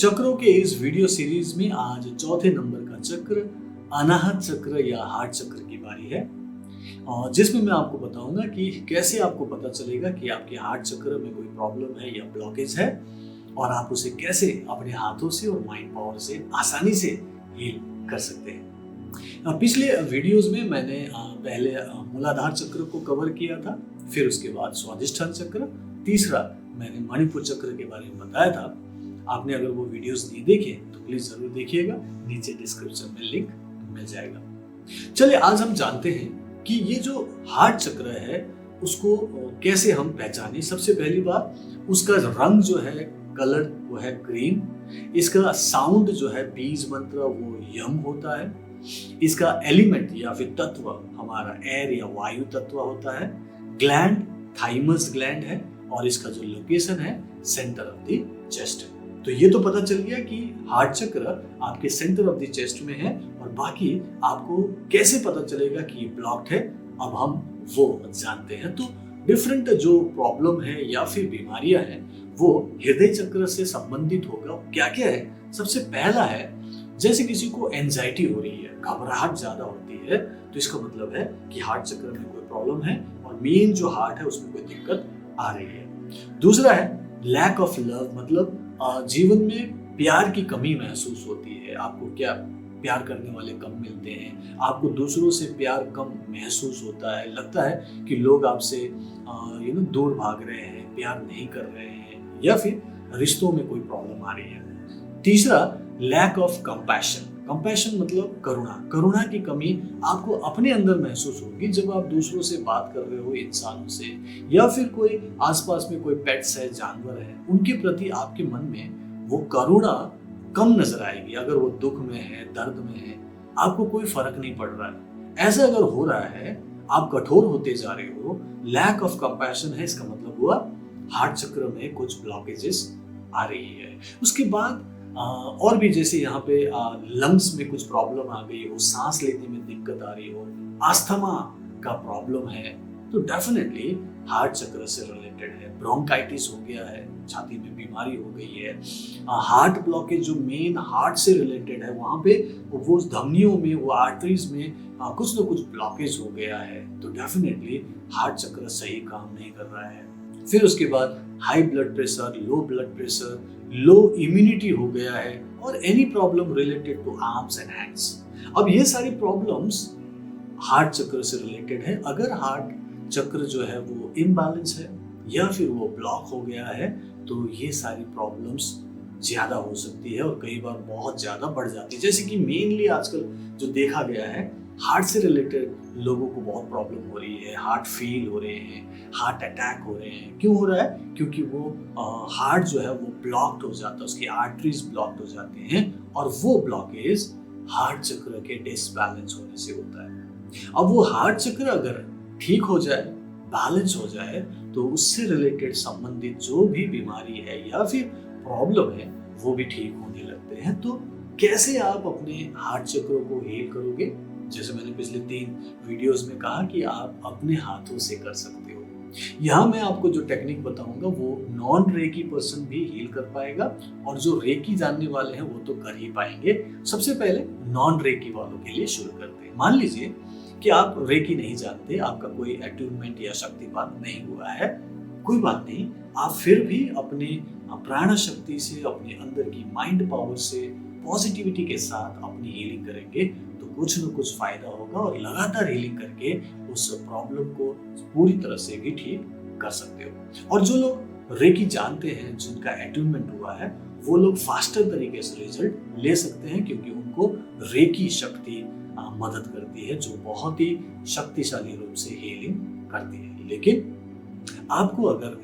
चक्रों के इस वीडियो सीरीज में आज चौथे नंबर का चक्र अनाहत चक्र या हार्ट चक्र की बारी है, और जिसमें मैं आपको बताऊंगा कि कैसे आपको पता चलेगा कि आपके हार्ट चक्र में कोई प्रॉब्लम है या ब्लॉकेज है, और आप उसे कैसे अपने हाथों से और माइंड पावर से आसानी से हील कर सकते हैं। पिछले वीडियोस में मैंने पहले मूलाधार चक्र को कवर किया था, फिर उसके बाद स्वादिष्ठान चक्र, तीसरा मैंने मणिपुर चक्र के बारे में बताया था। आपने अगर वो वीडियोस नहीं देखे तो प्लीज जरूर देखिएगा, नीचे डिस्क्रिप्शन में लिंक मिल जाएगा। चलिए आज हम जानते हैं कि ये जो हार्ट चक्र है उसको कैसे हम पहचाने। सबसे पहली बात, उसका रंग जो है, कलर वो है ग्रीन। इसका साउंड जो है, बीज मंत्र वो यम होता है। इसका एलिमेंट या फिर तत्व हमारा एयर या वायु तत्व होता है। ग्लैंड थाइमस ग्लैंड है, और इसका जो लोकेशन है सेंटर ऑफ द चेस्ट है। तो ये तो पता चल गया कि हार्ट चक्र आपके सेंटर ऑफ द चेस्ट में है, और बाकी आपको कैसे पता चलेगा कि ये ब्लॉक्ड है, अब हम वो जानते हैं। तो डिफरेंट जो प्रॉब्लम है या फिर बीमारियां हैं वो हृदय चक्र से संबंधित होगा। क्या क्या है? सबसे पहला है, जैसे किसी को एंजाइटी हो रही है, घबराहट ज्यादा होती है, तो इसका मतलब है कि हार्ट चक्र में कोई प्रॉब्लम है और मेन जो हार्ट है उसमें कोई दिक्कत आ रही है। दूसरा है लैक ऑफ लव, मतलब जीवन में प्यार की कमी महसूस होती है। आपको क्या प्यार करने वाले कम मिलते हैं, आपको दूसरों से प्यार कम महसूस होता है, लगता है कि लोग आपसे दूर भाग रहे हैं, प्यार नहीं कर रहे हैं, या फिर रिश्तों में कोई प्रॉब्लम आ रही है। तीसरा लैक ऑफ कंपैशन। कंपैशन मतलब करुणा की कमी आपको अपने अंदर महसूस होगी जब आप दूसरों से बात कर रहे हो, इंसानों से, या फिर कोई आसपास में कोई पेट्स है, जानवर है, उनके प्रति आपके मन में वो करुणा कम नजर आएगी। अगर वो दुख में है, दर्द में है, आपको कोई फर्क नहीं पड़ रहा है। ऐसा अगर हो रहा है, आप कठोर होते जा रहे हो, लैक ऑफ कंपैशन है, इसका मतलब हुआ हार्ट चक्र में कुछ ब्लॉकेजेस आ रही है। उसके बाद और भी, जैसे यहाँ पे लंग्स में कुछ प्रॉब्लम आ गई हो, सांस लेने में दिक्कत आ रही हो, अस्थमा का प्रॉब्लम है, तो डेफिनेटली हार्ट चक्र से रिलेटेड है। ब्रोंकाइटिस हो गया है, छाती में बीमारी हो गई है। हार्ट ब्लॉकेज जो मेन हार्ट से रिलेटेड है, वहां पे वो धमनियों में, वो आर्टरीज में कुछ ना कुछ ब्लॉकेज हो गया है, तो डेफिनेटली हार्ट चक्र सही काम नहीं कर रहा है। फिर उसके बाद high blood pressure, low blood pressure, low immunity हो गया है, और any problem related to arms and hands. अब ये सारी प्रॉब्लम्स हार्ट चक्र से रिलेटेड है। अगर हार्ट चक्र जो है वो इम्बैलेंस है या फिर वो ब्लॉक हो गया है, तो ये सारी प्रॉब्लम्स ज्यादा हो सकती है और कई बार बहुत ज्यादा बढ़ जाती है। जैसे कि मेनली आजकल जो देखा गया है, हार्ट से रिलेटेड लोगों को बहुत प्रॉब्लम हो रही है, हार्ट फेल हो रहे हैं, हार्ट अटैक हो रहे हैं। क्यों हो रहा है? क्योंकि वो हार्ट जो है वो ब्लॉक्ड हो जाता है, उसकी आर्टरीज ब्लॉक्ड हो जाते हैं, और वो ब्लॉकेज हार्ट चक्र के डिसबैलेंस होने से होता है। अब वो हार्ट चक्र अगर ठीक हो जाए, बैलेंस हो जाए, तो उससे रिलेटेड संबंधित जो भी बीमारी है या फिर प्रॉब्लम है वो भी ठीक होने लगते हैं। तो कैसे आप अपने हार्ट चक्र को हील करोगे? जैसे मैंने पिछले 3 वीडियोस में कहा कि आप अपने हाथों से कर सकते हो। यहाँ मैं आपको जो टेक्निक बताऊंगा वो नॉन रेकी पर्सन भी हील कर पाएगा, और जो रेकी जानने वाले हैं वो तो कर ही पाएंगे। सबसे पहले नॉन रेकी वालों के लिए शुरू करते हैं। मान लीजिए कि आप रेकी नहीं जानते, आपका कोई अट्यूनमेंट या शक्तिपात नहीं हुआ है, कोई बात नहीं, आप फिर भी अपने प्राण शक्ति से, अपने अंदर की माइंड पावर से, पॉजिटिविटी के साथ अपनी हीलिंग करेंगे तो कुछ न कुछ फायदा होगा, और लगातार हीलिंग करके उस प्रॉब्लम को पूरी तरह से भी ठीक कर सकते हो। और जो लोग रेकी जानते हैं, जिनका अट्यूनमेंट हुआ है, वो लोग फास्टर तरीके से रिजल्ट ले सकते हैं, क्योंकि उनको रेकी शक्ति मदद करती है, जो बहुत ही शक्तिशाली रूप से हीलिंग करती है। लेकिन आपको अगर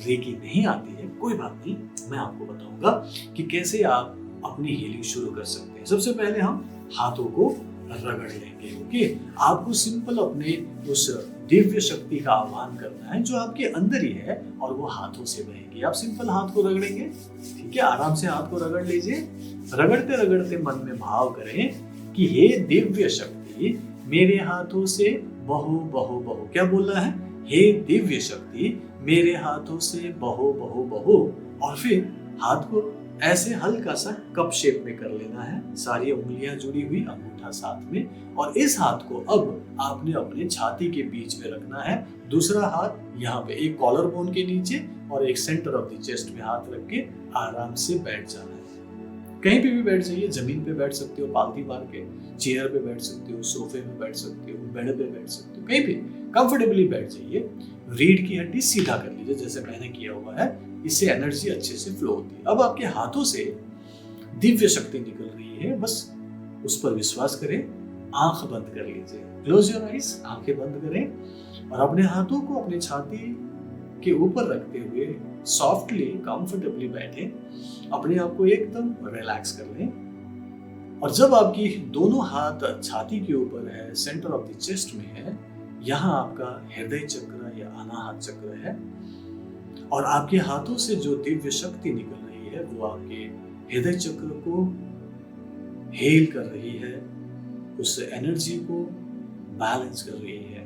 रेकी नहीं आती है, कोई बात नहीं, मैं आपको बताऊंगा कि कैसे आप अपनी हीलिंग शुरू कर सकते हैं। सबसे पहले हम हाथों को रगड़ लेंगे। ओके, आपको सिंपल अपने उस दिव्य शक्ति का आह्वान करना है जो आपके अंदर ही है, और वो हाथों से बहेगी। आप सिंपल हाथ को रगड़ेंगे, ठीक है, आराम से हाथ को रगड़ लीजिए। रगड़ते रगड़ते मन में भाव करें कि हे दिव्य शक्ति, मेरे हाथों से बहो बहो बहो। क्या बोल रहा है? हे दिव्य शक्ति, मेरे हाथों से बहो बहो बहो। और फिर हाथ को ऐसे हल्का सा कप शेप में कर लेना है, सारी उंगलियां जुड़ी हुई, अंगूठा साथ में, और इस हाथ को अब आपने अपने छाती के बीच में रखना है। दूसरा हाथ यहाँ पे एक कॉलर बोन के नीचे और एक सेंटर ऑफ द चेस्ट में हाथ रख के आराम से बैठ जाना है। कहीं पे भी बैठ जाइए, जमीन पे बैठ सकते हो पालथी मार के, चेयर पे बैठ सकते हो, सोफे पे बैठ सकते हो, बेड पे बैठ सकते हो, कहीं भी कंफर्टेबली बैठ जाइए। रीढ़ की हड्डी सीधा कर लीजिए जैसे मैंने किया हुआ है, इससे एनर्जी अच्छे से फ्लो होती है। अब आपके हाथों से दिव्य शक्ति निकल रही है, बस उस पर विश्वास करें। आंख बंद कर लीजिए, क्लोज योर आईज, आंखें बंद करें और अपने हाथों को अपने छाती के ऊपर रखते हुए सॉफ्टली कंफर्टेबली बैठे, अपने आप को एकदम रिलैक्स कर लें। और जब आपकी दोनों हाथ छाती के ऊपर है, सेंटर ऑफ द चेस्ट में है, यहाँ आपका हृदय चक्र या अनाहत चक्र है, और आपके हाथों से जो दिव्य शक्ति निकल रही है वो आपके हृदय चक्र को हेल कर रही है, उस एनर्जी को बैलेंस कर रही है।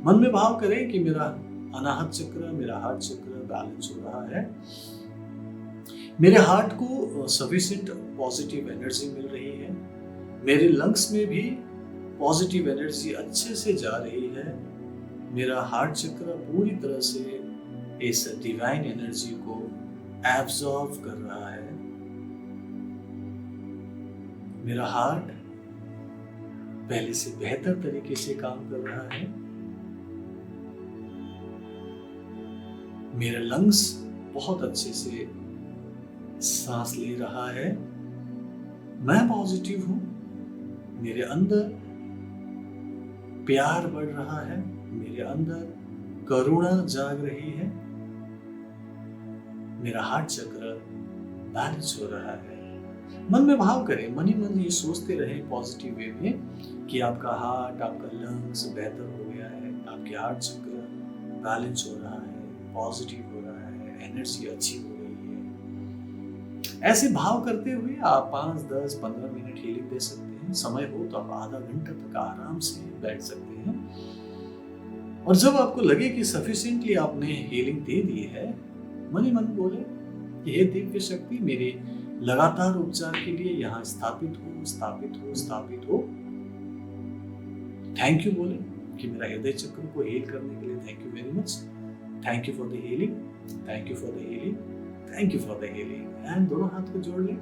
मन में भाव करें कि मेरा अनाहत चक्र, मेरा हार्ट चक्र बैलेंस हो रहा है, मेरे हार्ट को सफिशिएंट पॉजिटिव एनर्जी मिल रही है, मेरे लंग्स में भी पॉजिटिव एनर्जी अच्छे से जा रही है, मेरा हार्ट चक्र पूरी तरह से इस डिवाइन एनर्जी को एब्जॉर्ब कर रहा है, मेरा हार्ट पहले से बेहतर तरीके से काम कर रहा है, मेरे लंग्स बहुत अच्छे से सांस ले रहा है, मैं पॉजिटिव हूं, मेरे अंदर प्यार बढ़ रहा है, मेरे अंदर करुणा जाग रही है, मेरा हार्ट चक्र बैलेंस हो रहा है। मन में भाव करें, मन ही मन ये सोचते रहे पॉजिटिव वे में कि आपका हार्ट, आपका लंग्स बेहतर हो गया है, आपके हार्ट चक्र बैलेंस हो रहा है, पॉजिटिव हो रहा है, एनर्जी अच्छी हो रही है। ऐसे भाव करते हुए आप 5, 10, 15 मिनट हीलिंग दे सकते हैं। समय हो तो आप आधा घंटा तक आराम से बैठ सकते हैं। और जब आपको लगे कि सफिशिएंटली आपने हीलिंग दे दी है, मन ही मन बोले कि हे दिव्य शक्ति, मेरे लगातार उपचार के लिए यहाँ स्थापित हो, स्थापित हो, स्थापित हो। थैंक यू बोले कि मेरा हृदय चक्र को हील करने के लिए thank you very much, thank you for the healing, thank you for the healing, thank you for the healing. And दोनों हाथ को जोड़ लें,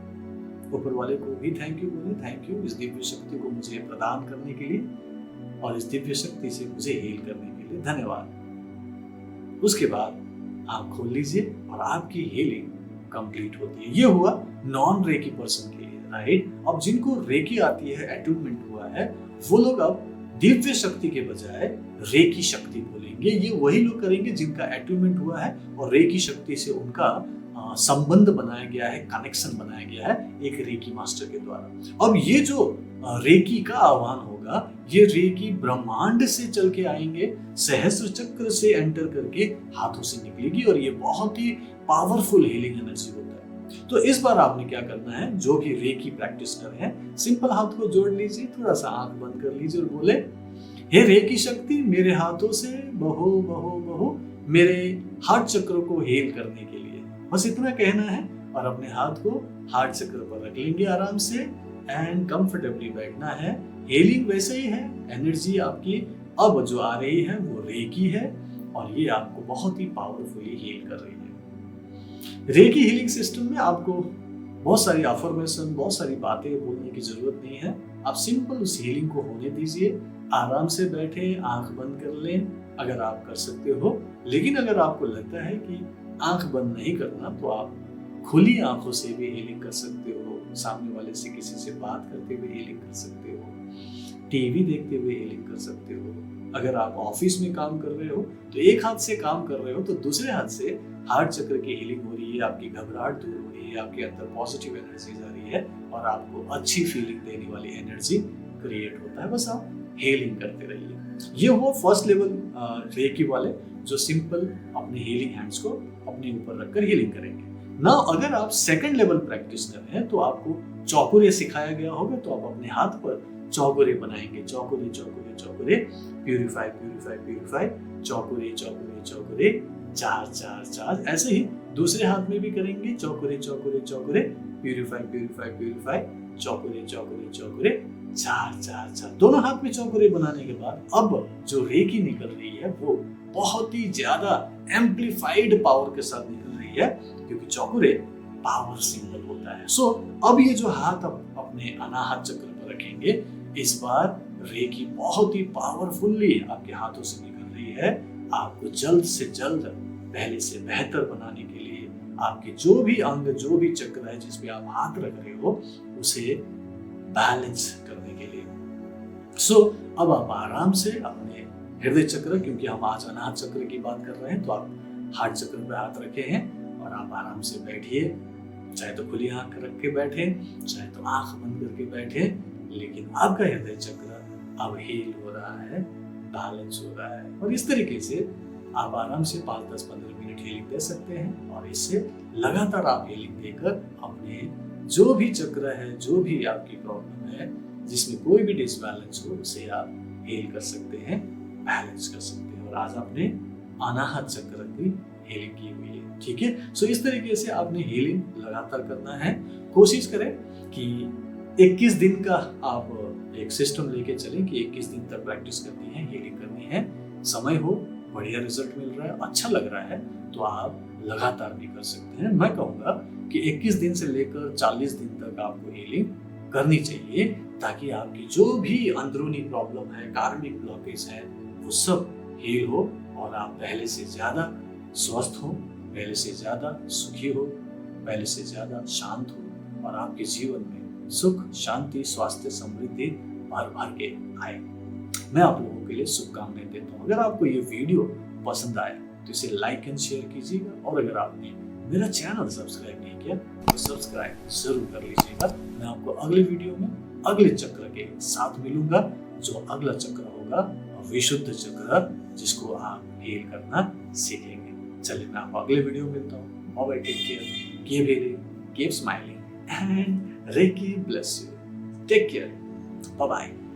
ऊपर वाले को भी थैंक यू बोले, थैंक यू इस दिव्य शक्ति को मुझे प्रदान करने के लिए और इस दिव्य शक्ति से मुझे हील करने के लिए धन्यवाद। उसके बाद आप खोल लीजिए और आपकी हीलिंग कंप्लीट होती है। ये हुआ नॉन रेकी पर्सन के लिए, राइट। अब जिनको रेकी आती है, अटूनमेंट हुआ है, वो लोग अब दिव्य शक्ति के बजाय रेकी शक्ति बोलेंगे। ये वही लोग करेंगे जिनका अटूनमेंट हुआ है और रेकी शक्ति से उनका संबंध बनाया गया है, कनेक्शन बनाया गया है एक रेकी मास्टर के द्वारा। अब ये जो रेकी का आह्वान होगा, ये रेकी ब्रह्मांड से चल के आएंगे, सहस्त्र चक्र से एंटर करके हाथों से निकलेगी और ये बहुत ही पावरफुल हीलिंग एनर्जी होता है। तो इस बार आपने क्या करना है, जो कि रेकी प्रैक्टिशनर है, सिंपल हाथ को जोड़ लीजिए, थोड़ा सा आंख बंद कर लीजिए और बोले, हे रेकी शक्ति, मेरे हाथों से बहो बहो बहो मेरे हार्ट चक्र को हील करने के लिए। बस इतना कहना है और अपने हाथ को हार्ट चक्र पर रख लेंगे आराम से एंड कंफर्टेबली बैठना है। हीलिंग वैसे ही है, एनर्जी आपकी अब जो आ रही है वो रेकी है और ये आपको बहुत ही पावरफुली हील कर रही है। रेकी हीलिंग सिस्टम में आपको बहुत सारी अफर्मेशन, बहुत सारी बातें बोलने की जरूरत नहीं है। आप सिंपल उस हीलिंग को होने दीजिए, आराम से बैठे, आंख बंद कर लें अगर आप कर सकते हो। लेकिन अगर आपको लगता है कि आंख बंद नहीं करना, तो आप खुली आंखों से भी हीलिंग कर सकते हो, सामने वाले से किसी से बात करते हुए हीलिंग कर सकते हो, टीवी देखते हुए हीलिंग कर सकते हो। अगर आप ऑफिस में काम कर रहे हो तो एक हाथ से काम कर रहे हो तो दूसरे हाथ से हार्ट चक्र की हीलिंग हो रही है, आपकी घबराहट दूर हो रही है, आपके अंदर पॉजिटिव एनर्जी आ रही है और आपको अच्छी फीलिंग देने वाली एनर्जी क्रिएट होता है। बस आप हीलिंग करते रहिए। ये हुआ फर्स्ट लेवल रेकी वाले जो सिंपल अपने हीलिंग हैंड्स को अपने ऊपर रखकर हीलिंग करेंगे। ना अगर आप सेकंड लेवल प्रैक्टिशनर हैं तो आपको चौकुरे सिखाया गया होगा, तो आप अपने हाथ पर चौकुरे बनाएंगे, चौकुरे चौकुरे चौकुरे, प्यूरिफाई प्यूरिफाई प्यूरिफाई, चौकुरे चौकुरे चौकुरे, 4 4 4। ऐसे ही दूसरे हाथ में भी करेंगे, चौकुरे चौकुरे चौकुरे, प्यूरिफाई प्यूरिफाई प्यूरिफाई, चौकुरे चौकुरे चौकुरे, 4 4 4। दोनों हाथ में चौकुरे बनाने के बाद अब जो रेकी निकल रही है वो बहुत ही ज्यादा एम्प्लीफाइड पावर के साथ निकल रही है, क्योंकि चौकुरे पावर सिंबल होता है। सो अब ये जो हाथ आप अपने अनाहत चक्र पर रखेंगे, इस बार रेकी बहुत ही पावरफुल्ली आपके हाथों से निकल रही है। आपको जल्द से जल्द पहले से बेहतर बनाने के लिए आपके जो भी अंग, जो भी चक्र है जिस पे आप हाथ रख रहे हो, उसे बैलेंस करने के लिए। सो अब आप आराम से अपने हृदय चक्र, क्योंकि हम आज अनाहत चक्र की बात कर रहे हैं, तो आप हार्ट चक्र पे हाथ रखे हैं और आप आराम से बैठिए। चाहे तो खुली आंख रख के बैठे, चाहे तो आंख बंद करके बैठे, लेकिन आपका हृदय चक्र अब हील हो रहा है, बैलेंस हो रहा है। और इस तरीके से आप आराम से 5 10 15 मिनट हीलिंग दे सकते हैं। और इससे लगातार आप हीलिंग देकर अपने जो भी चक्र है, जो भी आपकी प्रॉब्लम है, जिसमें कोई भी डिसबैलेंस हो, उसे आप हील कर सकते हैं, बैलेंस कर सकते हैं। और आज आपने अनाहत चक्र की हीलिंग की हुई है, ठीक है। सो इस तरीके से आपने हीलिंग लगातार करना है। कोशिश करें कि 21 दिन का आप एक सिस्टम लेके चलें कि 21 दिन तक प्रैक्टिस करनी है, हीलिंग करनी है। समय हो, बढ़िया रिजल्ट मिल रहा है, अच्छा लग रहा है, तो आप लगातार भी कर सकते हैं। मैं कहूँगा कि 21 दिन से लेकर 40 दिन तक आपको हीलिंग करनी चाहिए, ताकि आपकी जो भी अंदरूनी प्रॉब्लम है, कार्मिक ब्लॉकेज है, वो सब हील हो और आप पहले से ज्यादा स्वस्थ हो, पहले से ज्यादा सुखी हो, पहले से ज्यादा शांत हो, और आपके जीवन में सुख, शांति, स्वास्थ्य, समृद्धि भर भर के आए। मैं आप लोगों के लिए शुभकामनाएं देता हूँ। अगर आपको ये वीडियो पसंद आए तो इसे लाइक एंड शेयर कीजिएगा, और अगर आपने मेरा चैनल सब्सक्राइब नहीं किया तो सब्सक्राइब जरूर कर लीजिएगा। मैं आपको अगले वीडियो में अगले चक्र के साथ मिलूंगा, जो अगला चक्र होगा विशुद्ध चक्र, जिसको आप हील करना सीखेंगे। चलिए, मैं आपको अगले वीडियो में मिलता हूँ। Bye bye, take care, keep healing, keep smiling, and Reiki bless you. Take care. Bye-bye.